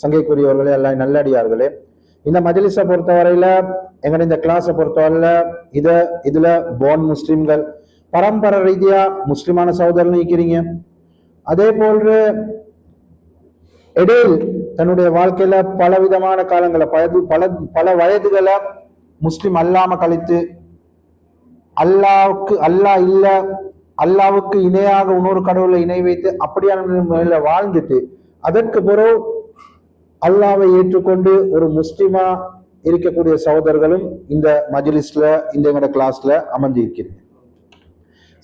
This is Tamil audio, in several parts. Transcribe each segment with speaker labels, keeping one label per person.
Speaker 1: சங்கைக்குரியவர்களே, எல்லாம் நல்லடியார்களே, இந்த மஜ்லிஸை பொறுத்தவரையில எங்க இந்த கிளாஸை பொறுத்தவரையில இதுல போன் முஸ்லிம்கள் பரம்பரை ரீதியா முஸ்லிமான சகோதரர்கள் இருக்கிறீங்க. அதே போன்று இடையில் தன்னுடைய வாழ்க்கையில பலவிதமான காலங்களை பல வயதுகளை முஸ்லிம் அல்லாம கழித்து அல்லாவுக்கு இணையாக இன்னொரு கடவுளை இணை வைத்து அப்படியான முறையில வாழ்ந்துட்டு அதற்கு பிறகு அல்லாவை ஏற்றுக்கொண்டு ஒரு முஸ்லிமா இருக்கக்கூடிய சகோதரர்களும் இந்த மஜ்லிஸ்ல இந்த கிளாஸ்ல அமர்ந்து இருக்கிறது.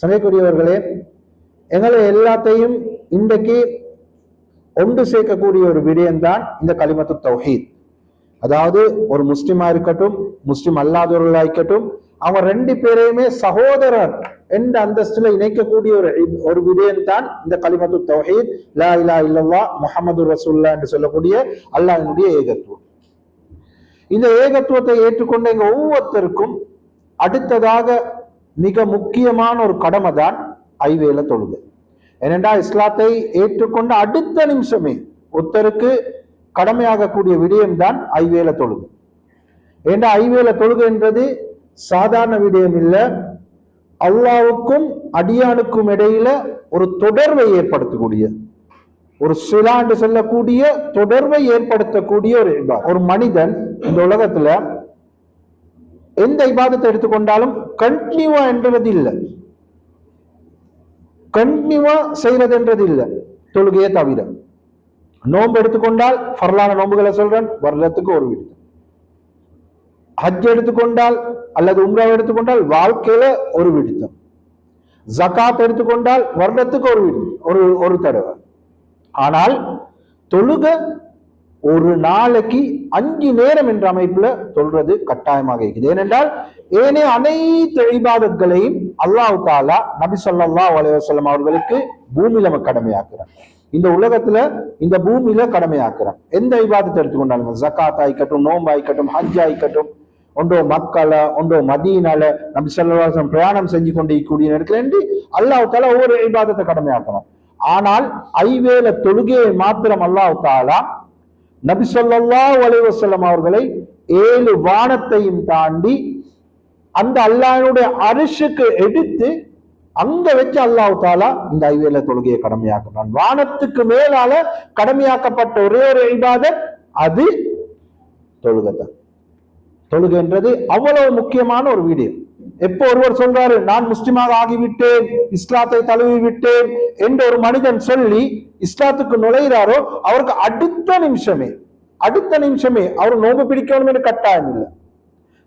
Speaker 1: சங்கைக்குரியவர்களே, எங்களை எல்லாத்தையும் இன்றைக்கு ஒன்று சேர்க்கக்கூடிய ஒரு விடயம்தான் இந்த கலிமத்து தௌஹீத். அதாவது ஒரு முஸ்லிமா இருக்கட்டும், முஸ்லிம் அல்லாதவர்களா இருக்கட்டும், அவங்க ரெண்டு பேரையுமே சகோதரர் என்ற அந்தஸ்துல இணைக்கக்கூடிய ஒரு விடயம் தான் இந்த கலிமத்து தௌஹீத், லா இலாஹ இல்லல்லாஹ் முஹம்மது ரசூலுல்லாஹ் என்று சொல்லக்கூடிய அல்லாஹ்வினுடைய ஏகத்துவம். இந்த ஏகத்துவத்தை ஏற்றுக்கொண்ட எங்க ஒவ்வொருத்தருக்கும் அடுத்ததாக மிக முக்கியமான ஒரு கடமை தான் ஐவேளை தொழுகை. ஏனென்றா இஸ்லாத்தை ஏற்றுக்கொண்ட அடுத்த நிமிஷமே ஒருத்தருக்கு கடமையாகக்கூடிய விடயம் தான் ஐவேளை தொழுகை. ஏன்னா ஐவேளை தொழுகை என்றது சாதாரண விடயம் இல்லை. அல்லாவுக்கும் அடியானுக்கும் இடையில ஒரு தொடர்பை ஏற்படுத்தக்கூடிய, ஒரு சிலாண்டு சொல்லக்கூடிய தொடர்பை ஏற்படுத்தக்கூடிய ஒரு மனிதன் இந்த உலகத்துல எந்த இபாதத்தை எடுத்துக்கொண்டாலும் கண்டினியூவா என்றது இல்லை, கண்டினியூவா செய்யறது என்றது இல்லை, தொழுகையை தவிர. நோன்பு எடுத்துக்கொண்டால் ஃபர்லான நோன்புகளை சொல்றேன், வருடத்துக்கு ஒரு விடுதம். ஹஜ் எடுத்துக்கொண்டால் அல்லது உம்ரா எடுத்துக்கொண்டால் வாழ்க்கையில ஒரு விடுத்தம். ஜகாத் எடுத்துக்கொண்டால் வருடத்துக்கு ஒரு தடவை. ஆனால் தொழுகை ஒரு நாளைக்கு 5 நேரம் என்ற அமைப்புல சொல்றது கட்டாயமாக இருக்குது. ஏனென்றால் ஏனைய அனைத்து இபாதத்களையும் அல்லாஹ் தஆலா நபி ஸல்லல்லாஹு அலைஹி வஸல்லம் அவர்களுக்கு பூமியில கடமையாக்குறான். இந்த உலகத்துல இந்த பூமியில கடமையாக்குறான். எந்த இபாதத்தை எடுத்துக்கொண்டாலும், ஜகாத் ஆயிக்கட்டும், நோன்பு ஆயிக்கட்டும், ஹஜ் ஆயிக்கட்டும், ஒன்றோ மக்கால ஒன்றோ மதீனால நபி ஸல்லல்லாஹு அலைஹி வஸல்லம் பிரயாணம் செஞ்சு கொண்டிருக்கக்கூடிய நேரத்துல அல்லாஹ் தஆலா ஒவ்வொரு இபாதத்தை கடமையாக்குறான். ஆனால் ஐவேளை தொழுகையை மாத்திரம் அல்லாஹ் தஆலா நபி ஸல்லல்லாஹு அலைஹி வஸல்லம் அவர்களை 7 வானத்தையும் தாண்டி அந்த அல்லாஹ்வுடைய அரிஷுக்கு எடுத்து அங்க வச்சு அல்லாஹ் தஆலா இந்த ஐவேளை தொழுகையை கடமையாக்குறான். வானத்துக்கு மேலால கடமையாக்கப்பட்ட ஒரே ஒரு இபாதத் அது தொழுகைதான். தொழுகைன்றது அவ்வளவு முக்கியமான ஒரு விடயம். எப்போ ஒருவர் சொல்றாரு நான் முஸ்லிமாக ஆகிவிட்டேன், இஸ்லாத்தை தழுவி விட்டேன் என்று ஒரு மனிதன் சொல்லி இஸ்லாத்துக்கு நுழைகிறாரோ அவருக்கு அடுத்த நிமிஷமே அவர் நோன்பு பிடிக்கணும் என்று கட்டாயம் இல்லை,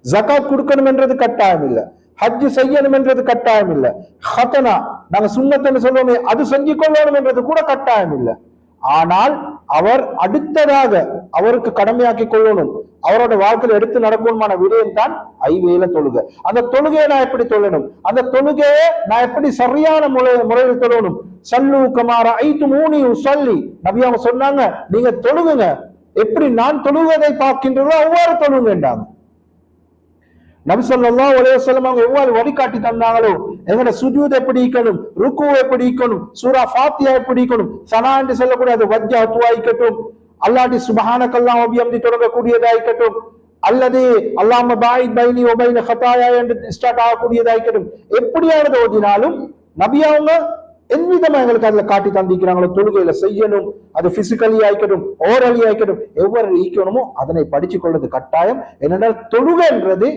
Speaker 1: ஜகாத் கொடுக்கணும் என்றது கட்டாயம் இல்லை, ஹஜ் செய்யணும் என்றது கட்டாயம் இல்லை, ஹதனா நாங்க சுன்னத்துன்னு சொல்லுவோமே அது செஞ்சு கொள்ளணும் என்றது கூட கட்டாயம் இல்லை. ஆனால் அவர் அடுத்ததாக அவருக்கு கடமையாக்கி கொள்ளணும், அவரோட வாழ்க்கையில் எடுத்து நடக்கணுமான விடயம் தான் ஐவேளை தொழுகை. அந்த தொழுகையை நான் எப்படி தொழணும், அந்த தொழுகையை நான் எப்படி சரியான முறையில் தொழணும். சல்லு கமா ரஅய்துமூனி உஸல்லி, நபி அவங்க சொன்னாங்க, நீங்க தொழுகுங்க எப்படி நான் தொழுவதை பார்க்கின்றதோ அவ்வாறு தொழுங்கன்றாங்க. நபி ஸல்லல்லாஹு அலைஹி வஸல்லம் அவங்க எவ்வாறு வழிகாட்டி தந்தாங்களோ, எங்கட சுஜூத் எப்படி இருக்கணும், ருக்கு எப்படி இருக்கணும், சூரா ஃபாத்திஹா எப்படி இருக்கணும், சனா என்று சொல்லக்கூடிய அது வஜ்ஜஹத்து ஆயிக்கட்டும், அல்லாஹ்டி சுப்ஹானக்கல்லாஹு வ பிஹம்தி தொடங்கக்கூடியதாயிக்கட்டும், அல்லது அல்லாஹும்ம பாயித் பைனி வ பைன ஹதாயா என்று ஸ்டார்ட் ஆகக்கூடியதாயிக்கட்டும், எப்படியானது ஓதினாலும் நபி அவங்க எவ்விதமா எங்களுக்கு அதுல காட்டி தந்திக்கிறாங்களோ தொழுகையில செய்யணும். அது பிசிக்கலி ஆயிக்கட்டும், ஓரலி ஆயிக்கட்டும், எவ்வளவு ஈக்கணுமோ அதனை படிச்சு கொள்வது கட்டாயம். என்னென்னால் தொழுகைன்றது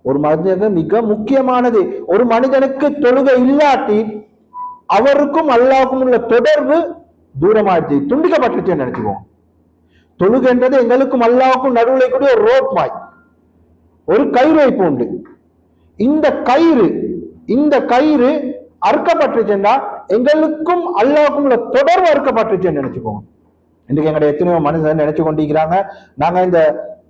Speaker 1: ஒரு மனிதனுக்கு மிக முக்கியமானது. ஒரு மனிதனுக்கு தொழுகை இல்லாட்டி அவருக்கும் அல்லாஹ்வுக்கும் உள்ள தொடர்பு தூரமாயிடுச்சு, துண்டிக்கப்பட்டுச்சு நினைச்சுக்குவோம். தொழுகைன்றது எங்களுக்கும் அல்லாஹ்வுக்கும் நடுவில் கூடிய ஒரு ரோட் மாய், ஒரு கயிறு வைப்பு உண்டு. இந்த கயிறு அறுக்கப்பட்டுச்சுன்னா எங்களுக்கும் அல்லாஹ்வுக்கும் உள்ள தொடர்பு அறுக்கப்பட்டுச்சுன்னு நினைச்சுக்கோங்க. இன்னைக்கு எங்கட எத்தனையோ மனுஷன் நினைச்சு கொண்டிருக்கிறாங்க, நாங்க இந்த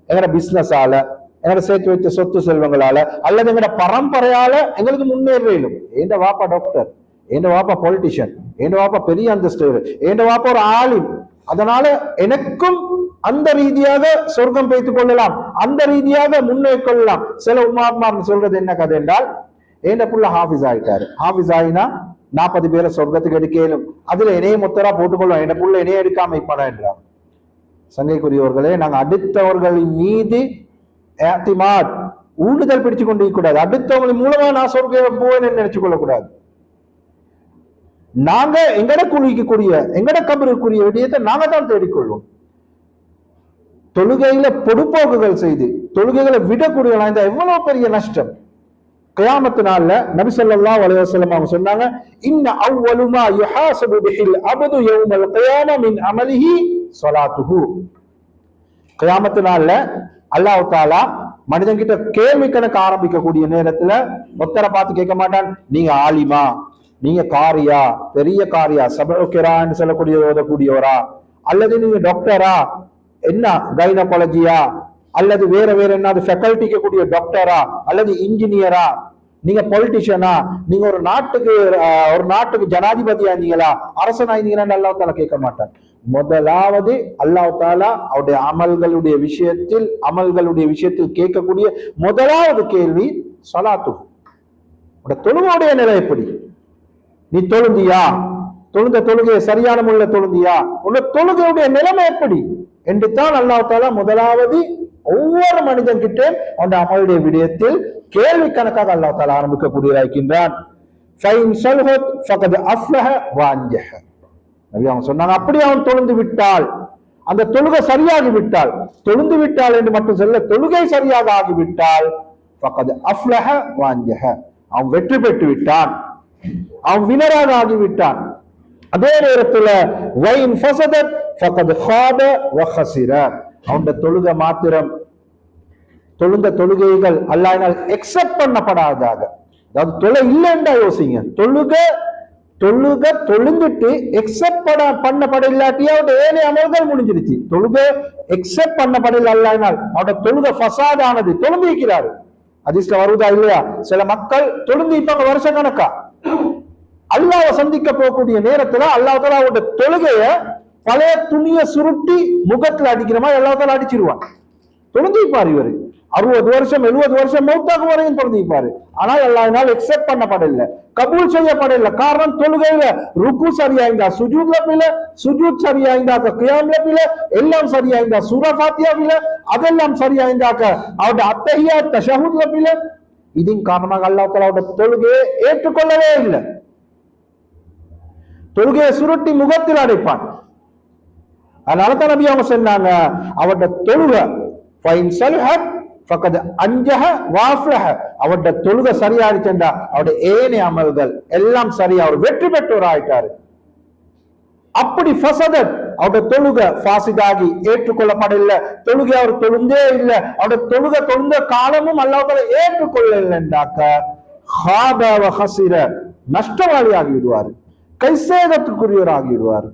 Speaker 1: எங்கட பிசினஸ் ஆல, எங்கட சேர்த்து வைத்த சொத்து செல்வங்களால அல்லது எங்கட பரம்பரையால எங்களுக்கு முன்னேறும். எந்த வாப்பா டாக்டர், எந்த வாப்பா பொலிட்டிஷியன், எந்த வாப்பா பெரிய அந்தஸ்து, எந்த வாப்பா ஒரு ஆலிம், அதனால எனக்கும் அந்த ரீதியாக சொர்க்கம் பெய்த்துக் கொள்ளலாம், அந்த ரீதியாக முன்னேற்கொள்ளலாம். சில உமாத்மார் சொல்றது என்ன கதை என்றால், எந்த புள்ள ஹாஃபிஸ் ஆயிட்டாரு, ஹாஃபிஸ் ஆயினா 40 பேரை சொர்க்கத்துக்கு எடுக்கலும், அதுல இணைய மொத்தரா போட்டுக்கொள்ளும், என் புள்ள இணைய எடுக்காம இப்படா என்றாங்க. சங்கைக்குரியவர்களே, நாங்க அடுத்தவர்களின் மீது ஊடுதல் பிடிச்சு கொண்டு கூடாது. அடுத்தவங்களின் மூலமா நான் சொர்க்கம் போவேன்னு நினைச்சு கொள்ளக்கூடாது. நாங்க எங்கட குழிக்கக்கூடிய எங்கட கபருக்குரிய விடயத்தை நாங்க தான் தேடிக்கொள்வோம். தொழுகையில பொடுப்போக்குகள் செய்து தொழுகைகளை விடக்கூடியவங்களா இந்த எவ்வளவு பெரிய நஷ்டம். கியாமத்து நாள்ல நபி ஸல்லல்லாஹு அலைஹி வஸல்லம் அவங்க சொன்னாங்க, இன்ன அவ்வலு மா யுஹாஸபு பிஹில் அப்து யௌமல் கியாமah மின் அமலிஹி ஸலாத்துஹு. கியாமத்து நாள்ல அல்லாஹ் தஆலா மனிதன் கிட்ட கேள்வி கணக்கு ஆரம்பிக்கக்கூடிய நேரத்துல ஒத்தரை பார்த்து கேட்க மாட்டான், நீங்க ஆலிமா, நீங்க காரியா, பெரிய காரியா, சபுகிரான்னு சொல்லக்கூடிய ஓதக்கூடியவரா, அல்லது நீங்க டாக்டரா, என்ன கைனகாலஜியா, அல்லது வேற வேற என்ன ஃபேக்கல்டிக்கு கூடிய டாக்டரா, அல்லது இன்ஜினியரா, நீங்க பொலிட்டிஷியனா, நீங்க ஒரு நாட்டுக்கு ஜனாதிபதியா இருந்தீங்களா, அரசனா இருந்தீங்களா, அல்லாஹ் தஆலா கேட்க மாட்டான். முதலாவது அல்லாஹ் தஆலா அவருடைய அமல்களுடைய விஷயத்தில் கேட்கக்கூடிய முதலாவது கேள்வி ஸலாத்து. தொழுகையுடைய நிலை எப்படி? நீ தொழுந்தியா? தொழுகை சரியான முறையில் தொழுந்தியா? உன்ன தொழுகையுடைய நிலைமை எப்படி என்று தான் அல்லாஹ் தஆலா முதலாவது ஒவ்வொரு மனிதன் கிட்ட அந்த அமலுடைய விடயத்தில் கேள்வி கணக்காக அல்லாஹ் தஆலா ஆரம்பிக்கக்கூடியதாகின்றான். அவங்க சொன்னாங்க, அப்படி அவன் தொழுந்து விட்டால், அந்த தொழுகை சரியாகி விட்டால், தொழுந்து விட்டால் என்று மட்டும் சொல்ல, தொழுகை சரியாக ஆகிவிட்டால் அவன் வெற்றி பெற்று விட்டான், அவன் வினராக ஆகிவிட்டான். அதே நேரத்தில் அவன் தொழுகை மாத்திரம் தொழுந்த தொழுகைகள் அல்லாஹ்வினால் எக்ஸெப்ட் பண்ணப்படாததாக, அதாவது தொலை இல்லைன்றா யோசிங்க, தொழுந்துட்டு எக்ஸெப்ட் பண்ணப்பட இல்லாட்டியா ஏழை அமல்கள் முடிஞ்சிருச்சு. தொழுகை எக்ஸெப்ட் பண்ணப்படல அல்லாஹ்வினால், அவருடைய தொழுகை ஃபசாத் ஆனது. தொழுந்திருக்கிறாரு, ஹதீஸ்ல வருதா இல்லையா? சில மக்கள் தொழுந்திருப்பாங்க வருஷ கணக்கா, அல்லாஹ்வை சந்திக்க போகக்கூடிய நேரத்துல அல்லாஹ் தஆலா அவருடைய தொழுகைய பழைய துணிய சுருட்டி முகத்துல அடிக்கிற மாதிரி அல்லாஹ் தஆலா அடிச்சிருவான். தொழுந்திருப்பாரு இவரு 60 வருஷம் 70 வருஷம் மௌத்தாகும் வரையும் தொழுந்திருப்பாரு. ஆனால் அல்லாஹ்வினால் எக்ஸெப்ட் பண்ணப்படல, கபூல் செய்யப்படல. காரணம் தொழுகையில ருக்கு சரியாயிருந்தா, சுஜூத்ல பிழை, சுஜூத் சரியாயிருந்தாக்க கியாம்ல பிழை, எல்லாம் சரியாயிருந்தா சூரா ஃபாத்திஹாவில அதெல்லாம் சரியாயிருந்தாக்க அவருடைய அத்தஹியாத் தஷஹுத்ல பிழை. இதன் காரணமாக அல்லாஹ் தஆலா அவருடைய தொழுகையை ஏற்றுக்கொள்ளவே இல்லை. தொழுகையை சுருட்டி முகத்தில் அடைப்பான். அதனால தான் நபி அவங்க சொன்னாங்க, அவருடைய தொழுகை அவருடைய தொழுகை சரியாயிடுச்சா அவருடைய ஏனைய அமல்கள் எல்லாம் சரியா, அவர் வெற்றி பெற்றோர் ஆயிட்டாரு. அப்படி அவருடைய தொழுகை ஃபாசிதாகி ஏற்றுக்கொள்ளப்படவில்லை, தொழுகை அவர் தொழுந்தே இல்லை, அவருடைய தொழுகை தொழுந்த காலமும் அல்லாஹ் தஆலா ஏற்றுக்கொள்ளலைன்னாக்க நஷ்டவாளி ஆகிவிடுவார், கைசேதத்துக்குரியவர் ஆகிவிடுவார்,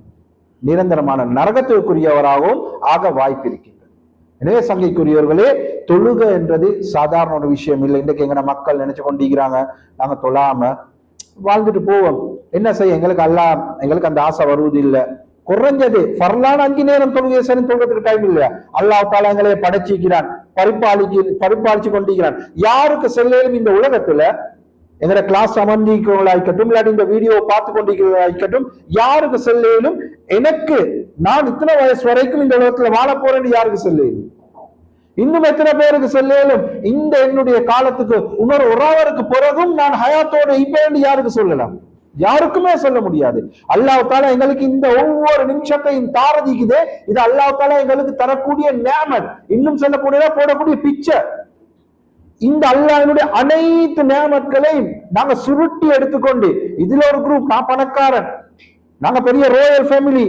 Speaker 1: நிரந்தரமான நரகத்திற்குரியவராகவும் ஆக வாய்ப்பு இருக்கின்றது. எனவே சங்கைக்குரியவர்களே, தொழுகை என்றது சாதாரண ஒரு விஷயம் இல்லை. இன்றைக்கு எங்க மக்கள் நினைச்சு கொண்டிருக்கிறாங்க, நாங்க தொழாம வாழ்ந்துட்டு போவோம், என்ன செய்ய, எங்களுக்கு அந்த ஆசை வருவது இல்லை. குறைஞ்சது ஃபர்லான 5 நேரம் தொழுகை சரி தொழுகிறதுக்கு டைம் இல்லையா? அல்லாஹ் தஆலா எங்களை படைச்சிக்கிறான், பரிபாலிச்சு கொண்டிருக்கிறான். யாருக்கு செல்லும் இந்த உலகத்துல எங்கட கிளாஸ் அமர்ந்திருக்கிறவங்களாய்க்கட்டும், இல்லாட்டி இந்த வீடியோவை பார்த்து கொண்டிருக்கிறவர்களாய்க்கட்டும், யாருக்கு செல்லும் எனக்கு நான் இத்தனை வயசு வரைக்கும் இந்த உலகத்துல வாழ போறேன்னு யாருக்கு செல்லும்? இன்னும் எத்தனை பேருக்கு செல்லும் இந்த என்னுடைய காலத்துக்கு இன்னொரு ஒருவருக்கு பிறகும் நான் ஹயாத்தோட இப்ப யாருக்கு சொல்லலாம்? யாருக்குமே சொல்ல முடியாது. அல்லாஹ் தஆலா எங்களுக்கு இந்த ஒவ்வொரு நிமிஷத்தையும் தாரதிக்குதே, இது அல்லாஹ் தஆலா எங்களுக்கு தரக்கூடிய நிஅமத், இன்னும் சொல்லக்கூடியதா போடக்கூடிய பிக்சர். இந்த அல்லாஹ்வுடைய அனைத்து நிஅமத்களையும் நாங்க சுருட்டி எடுத்துக்கொண்டு, இதுல ஒரு குரூப், நான் பணக்காரன், நாங்க பெரிய ரோயல் ஃபேமிலி,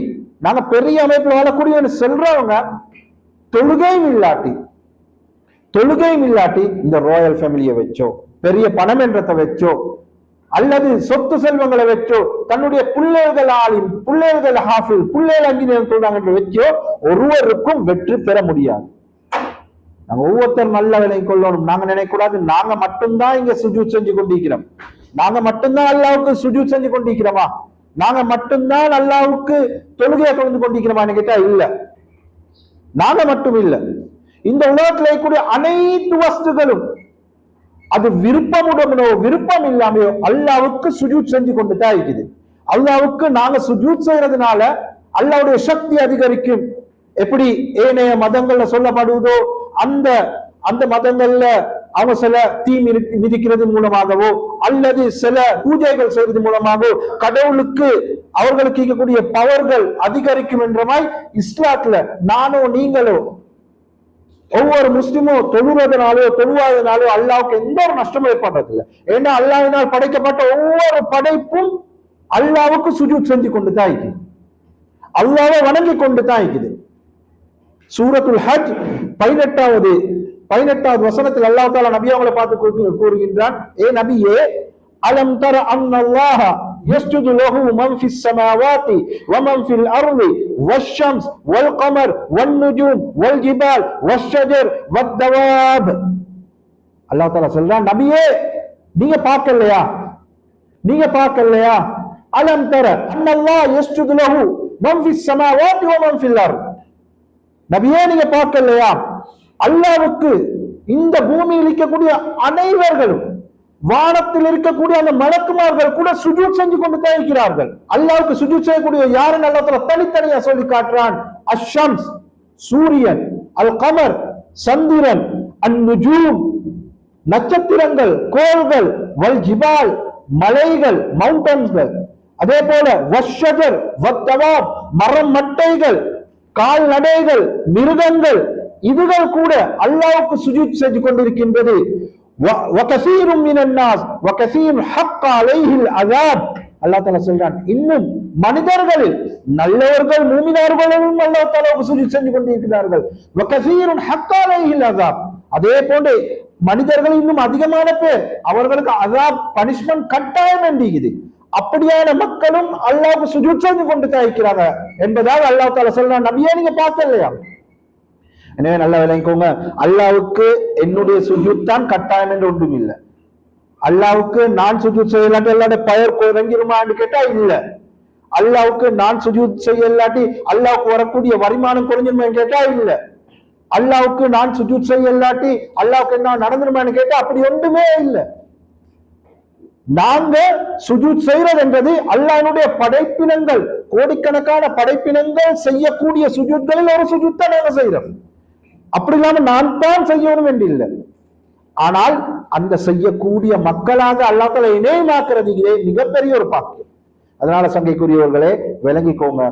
Speaker 1: நாங்க பெரிய அமைப்புல வாழக்கூடிய சொல்றவங்க தொழுகையும் இல்லாட்டி இந்த ரோயல் ஃபேமிலியை வச்சோ, பெரிய பணம் என்றத்தை வச்சோ, அல்லது சொத்து செல்வங்களை வச்சோ, தன்னுடைய பிள்ளைகள் ஹாஃபில், பிள்ளைகள் அங்கினேரம் சொல்றாங்க என்று வச்சோ ஒருவருக்கும் வெற்றி பெற முடியாது. நாங்க ஒவ்வொருத்தரும் நல்ல விலை கொள்ளணும். நாங்க நினைக்கூடாது நாங்க மட்டும்தான் இங்க சுஜூத் செஞ்சு கொண்டிருக்கிறோம், நாங்க மட்டும்தான் அல்லாஹ்வுக்கு சுஜூத் செஞ்சு கொண்டிருக்கிறோமா, நாங்க மட்டும்தான் அல்லாஹ்வுக்கு தொழுகையை கொண்டு கொண்டிருக்கிறோமான்னு கேட்டா இல்ல, நாங்க மட்டும் இல்ல. இந்த உலகத்திலே கூடிய அனைத்து வஸ்துகளும் அது விருப்பமுடனோ விருப்பம் இல்லாமையோ அல்லாஹ்வுக்கு சுஜூத் செஞ்சு கொண்டு தான் இருக்குது. அல்லாஹ்வுக்கு நாங்க சுஜூத் செய்யறதுனால அல்லாஹ்வுடைய சக்தி அதிகரிக்கும், எப்படி ஏனைய மதங்கள்ல சொல்லப்படுவதோ அந்த அந்த மதங்கள்ல அவங்க சில தீ மிதிக்கிறது மூலமாகவோ அல்லது சில பூஜைகள் செய்வது மூலமாகவோ கடவுளுக்கு அவர்களுக்கு இருக்கக்கூடிய பவர்கள் அதிகரிக்கும் என்றமாய் இஸ்லாத்துல நானோ நீங்களோ ஒவ்வொரு முஸ்லிமும் தொழுவதனாலோ தொழுவாதனாலோ அல்லாவுக்கு எந்த ஒரு நஷ்டமும் ஏற்படுறது இல்லை. ஏன்னா அல்லாஹ்வினால் படைக்கப்பட்ட ஒவ்வொரு படைப்பும் அல்லாவுக்கு சுஜூத் செஞ்சு கொண்டு தான் இருக்குது, அல்லாஹ்வை வணங்கி கொண்டு தான் இருக்குது. சூரத்துல் ஹஜ் 18வது வசனத்தில் அல்லாஹ் தஆலா நபி அவங்களை பார்த்து கூறுகின்றான், ஏ நபியே, அலம் தர அன்னல்லாஹ யஸ்ஜுது லஹு மன் ஃபிஸ் ஸமாவாதி வ மன் ஃபில் அர்தி வஷ்-ஷம்ஸ் வல் கமர் வன் நுஜூம் வல் ஜிபால் வஷ்-ஷஜர் வத்-தவாப். அல்லாஹ் தஆலா சொல்றான், நபியே நீங்க பார்க்கலையா, நீங்க பார்க்கலையா, அலம் தர அன்னல்லாஹ யஸ்ஜுது லஹு மன் ஃபிஸ் ஸமாவாதி வ மன் ஃபில் அர்தி. நபியே நீங்க பார்க்கலையா, அல்லாஹ்வுக்கு இந்த பூமியில் இருக்கக்கூடிய அனைவர்களும் வானத்தில் இருக்கக்கூடிய அந்த மலக்குமார்கள் கூட சுஜூத் செஞ்சு கொண்டு தான் இருக்கிறார்கள். அல்லாஹ்வுக்கு சுஜூத் செய்யக்கூடிய யாருன்னு அல்லாஹ் தஆலா தனித்தனியா சொல்லி காட்டுறான். அஷம்ஸ் சூரியன், அல் கமர் சந்திரன், அன்-நுஜூம் நட்சத்திரங்கள் கோள்கள், வல் ஜிபால் மலைகள் மவுண்டன்ஸ்கள், அதே போல வஷ்-ஷஜர் வத்-தவாப் மரம் மட்டைகள் கால்நடைகள் மிருகங்கள், இதுகள் கூட அல்லாஹ்வுக்கு சுஜூத் செஞ்சு கொண்டிருக்கின்றது. வகஸீரும் மினன் நாஸ் வகஸீர் ஹக்க அலைஹில் அஸாப். அல்லாஹ் தஆலா சொல்றான், இன்னும் மனிதர்களில் நல்லவர்கள் மூமினார்களும் அல்லாஹ் தஆலாவுக்கு சுஜூத் செஞ்சு கொண்டிருக்கிறார்கள். வகஸீருன் ஹக்க அலைஹில் அஸாப். அதே போன்று மனிதர்கள் இன்னும் அதிகமான பேர் அவர்களுக்கு அஸாப் பனிஷ்மென்ட் கட்டாயம் என்றிருக்குது. அப்படியான மக்களும் அல்லாஹ்வுக்கு சுஜூத் செஞ்சு கொண்டு தான் இருக்கிறாங்க என்பதாக அல்லாஹ் தஆலா சொல்றான், நபியே நீங்க பார்க்கலையா. எனவே நல்லா விளங்கிக்கோங்க, அல்லாஹ்வுக்கு என்னுடைய சுஜூத் தான் கட்டாயம் என்று ஒன்றும் இல்லை. அல்லாஹ்வுக்கு நான் சுஜூத் செய்யலாட்டி எல்லாருடைய பெயர் குறைஞ்சிருமான்னு கேட்டா இல்ல. அல்லாஹ்வுக்கு நான் சுஜூத் செய்யலாட்டி அல்லாஹ்வுக்கு வரக்கூடிய வருமானம் குறைஞ்சிருமான்னு கேட்டா இல்ல. அல்லாஹ்வுக்கு நான் சுஜூத் செய்யலாட்டி அல்லாஹ்வுக்கு என்ன நடந்துருமான்னு கேட்டா அப்படி ஒன்றுமே இல்லை. நாங்க சுஜூத் செய்யறது என்பது அல்லாஹ்வுடைய படைப்பினங்கள், கோடிக்கணக்கான படைப்பினங்கள் செய்யக்கூடிய சுஜூத்களில் ஒரு சுஜூத் தான் நாங்க செய்யறோம். அப்படி இல்லாம நான் தான் செய்யணும் என்று இல்லை. ஆனால் அந்த செய்யக்கூடிய மக்களாக அல்லாஹ் தஆலா இணையமாக்குறது மிகப்பெரிய ஒரு பாக்கியம். அதனால சங்கைக்குரியவர்களே விளங்கிக்கோங்க,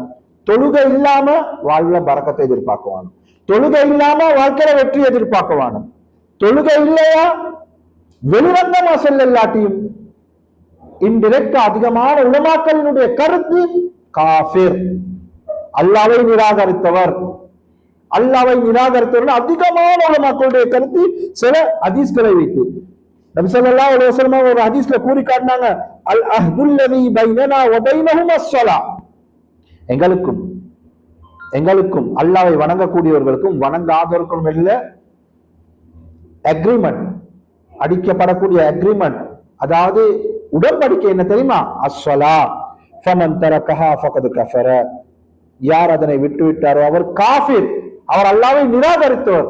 Speaker 1: தொழுகை இல்லாம வாழ்வுல பரக்கத்தை எதிர்பார்க்க வேணும், தொழுகை இல்லாம வாழ்க்கையில வெற்றி எதிர்பார்க்க வேணும். தொழுகை இல்லையா வெளிரங்கமா செல்லாட்டியும் இன்டிரெக்டா அதிகமான உலமாக்களினுடைய கருத்து காஃபிர், அல்லாஹ்வை நிராகரித்தவர், அல்லாஹ்வை நிராகரித்தவர் அதிகமான உலமாக்களுடைய கருத்து. சில ஹதீஸ்களை வைத்து நபி ஸல்லல்லாஹு அலைஹி வஸல்லம் ஒரு ஹதீஸ்ல கூறி காட்டினாங்க, அல் அஹ்துல்லதி பைனனா வ பைனஹும் அஸ்ஸலா. எங்களுக்கும் அல்லாஹ்வை வணங்கக்கூடியவர்களுக்கும் வணங்காதவர்களுக்கும் இல்ல அக்ரிமெண்ட், அடிக்கப்படக்கூடிய அக்ரிமெண்ட், அதாவது உடன்படிக்கை என்ன தெரியுமா, அஸ்ஸலா ஃபமன் தரகஹா ஃபகத் கஃபர. யார் அதனை விட்டு விட்டாரோ அவர் காஃபிர், அவர் அல்லாஹ்வை நிராகரித்தவர்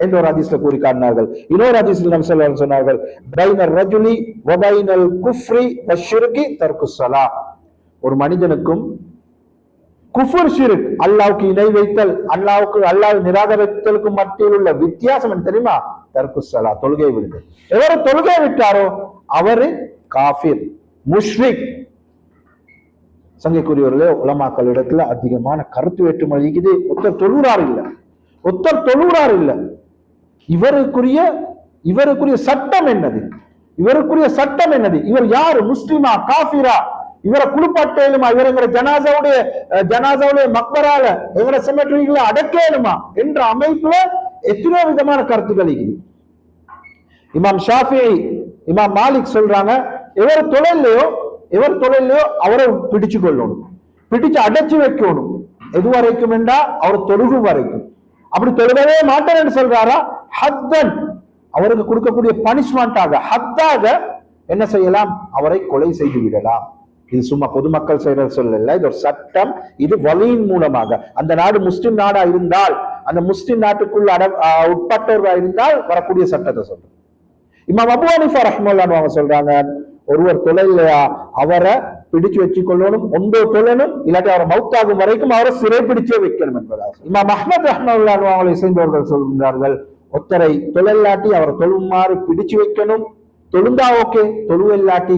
Speaker 1: என்று ஒரு ஹதீஸ்ல கூறி காட்டினார்கள். இன்னொரு ஹதீஸ்ல நபி ஸல்லல்லாஹு அலைஹி வஸல்லம் சொன்னார்கள், பைனர் ரஜுலி வ பைனல் குஃப்ரி வஷ்ஷிர்கி தர்குஸ் ஸலா. ஒரு மனிதனுக்கும் குஃபர் ஷிர்க் அல்லாஹ்வுக்கு இணை வைத்தல், அல்லாஹ்வை நிராகரித்தலுக்கு மத்தியில் உள்ள வித்தியாசம் என்ன தெரியுமா, தர்குஸ் ஸலா தொழுகை விடுதல். எவர் தொழுகை விட்டாரோ அவரு காஃபிர் முஷ்ரிக். சங்கைக்குரியவர்களே உலமாக்கள் இடத்துல அதிகமான கருத்து வேற்றுமை இருக்குது. ஒருத்தர் தொழுறார் இல்ல. இவருக்குரிய சட்டம் என்னது, இவர் யாரு, முஸ்லிமா காஃபிரா, இவரை குளிப்பாட்டேலுமா, இவர் எங்க ஜனாசாவுடைய மக்பரால எங்க செமெட்ரிகளை அடக்கேலுமா என்ற அமைப்புல எத்தனையோ விதமான கருத்துக்கள் இருக்குது. இமாம் ஷாஃபிஈ, இமாம் மாலிக் சொல்றாங்க, எவர் தொழிலையோ அவரை பிடிச்சு கொள்ளணும், பிடிச்சு அடைச்சு வைக்கணும். எது வரைக்கும் என்றா அவர் தொழுகும் வரைக்கும். அப்படி தொழுகவே மாட்டேன் என்று சொல்றாரா, ஹத்தன் அவருக்கு கொடுக்கக்கூடிய பனிஷ்மெண்டாக ஹத்தாக என்ன செய்யலாம், அவரை கொலை செய்து விடலாம். இது சும்மா பொதுமக்கள் செய்யற சொல்லல, இது ஒரு சட்டம். இது வலியின் மூலமாக அந்த நாடு முஸ்லிம் நாடா இருந்தால், அந்த முஸ்லிம் நாட்டுக்குள்ள உட்பட்டவர்களா இருந்தால் வரக்கூடிய சட்டத்தை சொல்ற. இமாம் அபூ ஹனீஃபா ரஹ்மத்துல்லாஹி அவங்க சொல்றாங்க, ஒருவர் தொலைலையா அவரை பிடிச்சு வச்சுக்கொள்ளணும், ஒன்றோ தொழணும், இல்லாட்டி அவரை மௌத்தாகும் வரைக்கும் அவரை சிறை பிடிச்சே வைக்கணும் என்பதாக இமாம் அஹ்மத் ரஹ்மத்துல்லாஹி அவங்களை சேர்ந்தவர்கள் சொல்கின்றார்கள். ஒத்தரை தொழல்லாட்டி அவரை தொழுமாறு பிடிச்சு வைக்கணும், தொழுந்தா ஓகே, தொழுவல்லாட்டி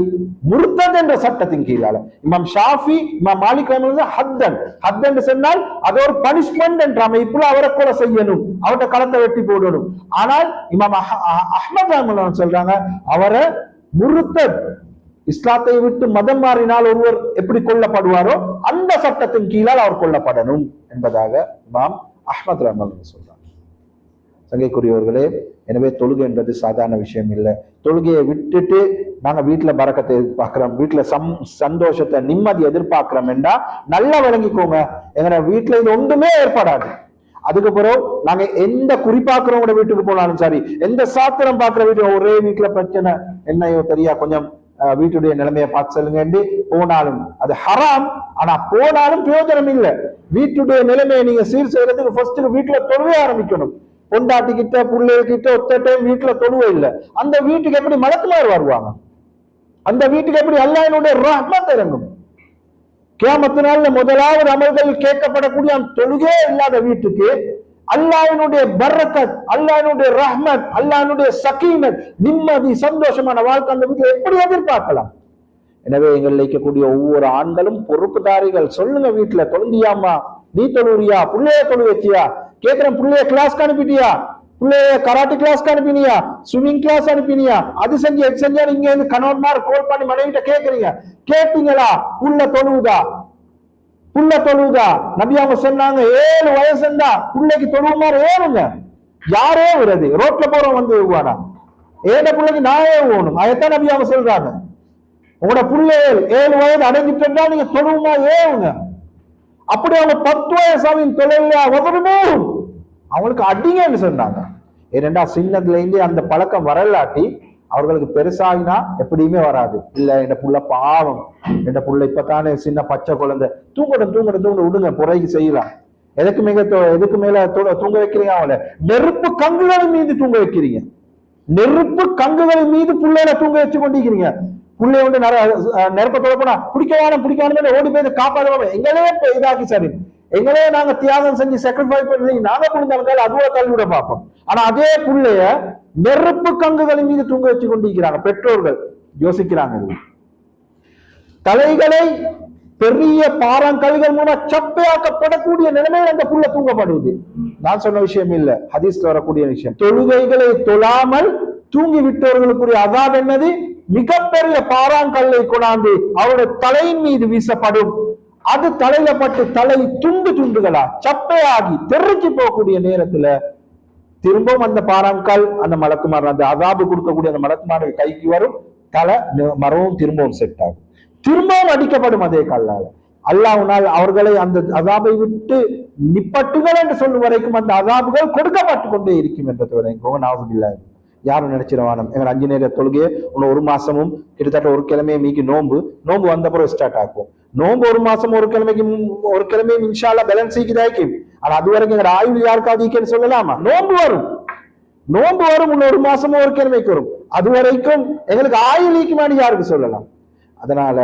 Speaker 1: முர்த்தத் என்ற சட்டத்தின் கீழால. இமாம் ஷாஃபி, இமாம் மாலிக் ஹத்தன், ஹத்தன் சொன்னால் அது ஒரு பனிஷ்மெண்ட் என்ற அமைப்புல அவரை கொலை செய்யணும், அவர்கிட்ட களத்தை வெட்டி போடணும். ஆனால் இமாம் அஹ்மத் ரஹ்மத்துல்லாஹி சொல்றாங்க அவரை முர்த்தத், இஸ்லாத்தை விட்டு மதம் மாறினால் ஒருவர் எப்படி கொல்லப்படுவாரோ அந்த சட்டத்தின் கீழால் அவர் கொல்லப்படணும் என்பதாக இமாம் அஹ்மத் ரஹ்மத்துல்லாஹி சொல்றாங்க. சங்கைக்குரியவர்களே, எனவே தொழுகை என்றது சாதாரண விஷயம் இல்லை. தொழுகையை விட்டுட்டு நாங்க வீட்டுல பரக்கத்தை எதிர்பார்க்கிறோம், வீட்டுல சந்தோஷத்தை நிம்மதி எதிர்பார்க்கிறோம் என்றா நல்லா விளங்கிக்கோங்க, எங்க வீட்டுல இது ஒன்றுமே ஏற்படாது. அதுக்கப்புறம் நாங்க எந்த குறிப்பாக்குறவங்க வீட்டுக்கு போனாலும் சரி, எந்த சாத்திரம் பார்க்கிற வீட்டு ஒரே வீட்டுல பிரச்சனை என்னையோ தெரியா, கொஞ்சம் வீட்டுடைய நிலைமையை பார்த்து சொல்லுங்க போனாலும் அது ஹராம். ஆனா போனாலும் பிரயோஜனம் இல்லை. வீட்டுடைய நிலைமையை நீங்க சீர் செய்யறதுக்கு ஃபர்ஸ்ட் வீட்டுல தொழுவே ஆரம்பிக்கணும். பொண்டாட்டி கிட்ட பிள்ளைகிட்ட ஒத்த டைம் வீட்டுல தொழுவே இல்லை, அந்த வீட்டுக்கு எப்படி மலக்குமார் வருவாங்க? அந்த வீட்டுக்கு எப்படி அல்லாஹ்வுடைய ரஹ்மத் இறங்கும்? கியாமத் நாள்ல முதலாவது அமல்கள் கேட்கப்படக்கூடிய அந்த தொழுகே இல்லாத வீட்டுக்கு அல்லாஹ்வுடைய பரக்கத், அல்லாஹ்வுடைய ரஹ்மத், அல்லாஹ்வுடைய சகீனத், நிம்மதி, சந்தோஷமான வாழ்க்கை அந்த வீட்டுல எப்படி எதிர்பார்க்கலாம்? எனவே எங்கள் இருக்கக்கூடிய ஒவ்வொரு ஆண்களும் பொறுப்புதாரிகள். சொல்லுங்க, வீட்டுல தொழுந்தியாமா, நீ தொழுறியா, பிள்ளைய தொழு வச்சியா, கேட்கிறேன் பிள்ளைய கிளாஸ்க்கு அனுப்பிட்டியா, பிள்ளைய கராட்டி கிளாஸ்க்கு அனுப்பினியா, ஸ்விமிங் கிளாஸ் அனுப்பினியா, அது செஞ்சு எது செஞ்சா இங்க இருந்து கணவன்மார் கோல் பண்ணி மனைவிட்ட கேட்கறீங்க. கேட்டீங்களா? புள்ள தொழுவுதா, புள்ள தொழுவுதா? நபி அவங்க சொன்னாங்க 7 வயசுண்டா பிள்ளைக்கு தொழுவுமாறு ஏறுங்க. யாரே வருது? ரோட்ல போறோம் வந்து ஏவுவானா? ஏழை பிள்ளைக்கு நான் ஏவணும். அதைத்தான் நபி அவங்க சொல்றாங்க. உங்களோட பிள்ளைகள் 7 வயது அடைஞ்சிட்டா நீங்க தொழுவுமா ஏவுங்க. அப்படி அவங்க 10 வயசாவின் தொழில ஒவ்வொருமே அவங்களுக்கு அடிங்கன்னு சொன்னாங்க. ஏனென்றா சின்னதுல இருந்து அந்த பழக்கம் வரலாட்டி அவர்களுக்கு பெருசாகினா எப்படியுமே வராது. இல்ல என் புள்ள பாவம், என் புள்ள இப்பதானே சின்ன பச்சை குழந்தை, தூங்கட்டும் விடுங்க, புறைக்கு செய்யலாம். எதுக்கு மேல தூங்க வைக்கிறீங்க? அவங்கள நெருப்பு கங்குகளின் மீது தூங்க வைக்கிறீங்க. நெருப்பு கங்குகளின் மீது பிள்ளையில தூங்க வச்சு கொண்டிருக்கிறீங்க. புள்ளை வந்து நெருப்ப தொலைப்போனா பிடிக்காம ஓடி போய் காப்பாடுவாங்க. எங்களே இதாக்கி சரி, எங்களே நாங்க தியாகம் செஞ்சு சாக்ரிஃபைஸ் பண்ணி நாங்க புரிஞ்சாலும் அதுவா தள்ளிவிட பார்ப்போம். ஆனா அதே புள்ளைய நெருப்பு கங்குகளின் மீது தூங்க வச்சு கொண்டிருக்கிறாங்க. பெற்றோர்கள் யோசிக்கிறாங்க. தலைகளை பெரிய பாறாங்கல்கள் மூலம் சப்பையாக்கப்படக்கூடிய நிலைமையில் அந்த புள்ள தூங்கப்படுவது நான் சொன்ன விஷயம் இல்ல, ஹதீஸ்ல வரக்கூடிய விஷயம். தொழுகைகளை தொழாமல் தூங்கி விட்டவர்களுக்குரிய அதாப் என்னது? மிகப்பெரிய பாறாங்கல்லை கொண்டாந்து அவருடைய தலையின் மீது வீசப்படும். அது தலையில பட்டு தலை துண்டுகளா சப்பையாகி தெரிஞ்சு போகக்கூடிய நேரத்துல திரும்பவும் அந்த பாறாங்கல் அந்த மலக்குமார், அந்த அதாபு கொடுக்கக்கூடிய அந்த மலக்குமார் கைக்கு வரும். தலை மரமும் திரும்பவும் செட் ஆகும், திரும்பவும் அடிக்கப்படும் அதே கல்லால. அல்லாஹ்வினால் அவர்களை அந்த அதாபை விட்டு நிப்பட்டுகள் என்று சொல்லும் வரைக்கும் அந்த அதாபுகள் கொடுக்கப்பட்டு கொண்டே இருக்கும் என்பதை நாவுபில்லா. யாரும் நினைச்சிருவானம் எங்க 5 நேர தொழுகையை இன்னும் 1 மாசமும் கிட்டத்தட்ட ஒரு கிழமையை மீக்கி நோன்பு வந்த பிறகு ஸ்டார்ட் ஆகும். நோன்பு 1 மாசம் ஒரு கிழமையும் இன்ஷா அல்லாஹ் பேலன்ஸ் ஆகிக்கும். ஆனா அது வரைக்கும் எங்க ஆயுள் யாருக்காதிக்கன்னு சொல்லலாமா? நோன்பு வரும் இன்னும் 1 மாசமும் ஒரு கிழமைக்கு வரும். அது வரைக்கும் எங்களுக்கு ஆயுள் ஈக்குமானி யாருக்கு சொல்லலாம்? அதனால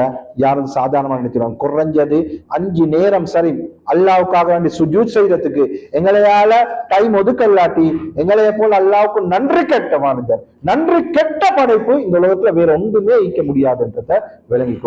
Speaker 1: யாரும் சாதாரணமா நினைக்கிறாங்க. குறைஞ்சது 5 நேரம் சரி அல்லாவுக்காக வேண்டி சுஜூத் செய்யறதுக்கு எங்களையால டைம் ஒதுக்கல்லாட்டி எங்களைய போல அல்லாவுக்கு நன்றி கெட்ட மனிதர், நன்றி கெட்ட படைப்பு இந்த உலகத்துல வேற ஒன்றுமே ஈக்க முடியாதுன்றத விளங்கி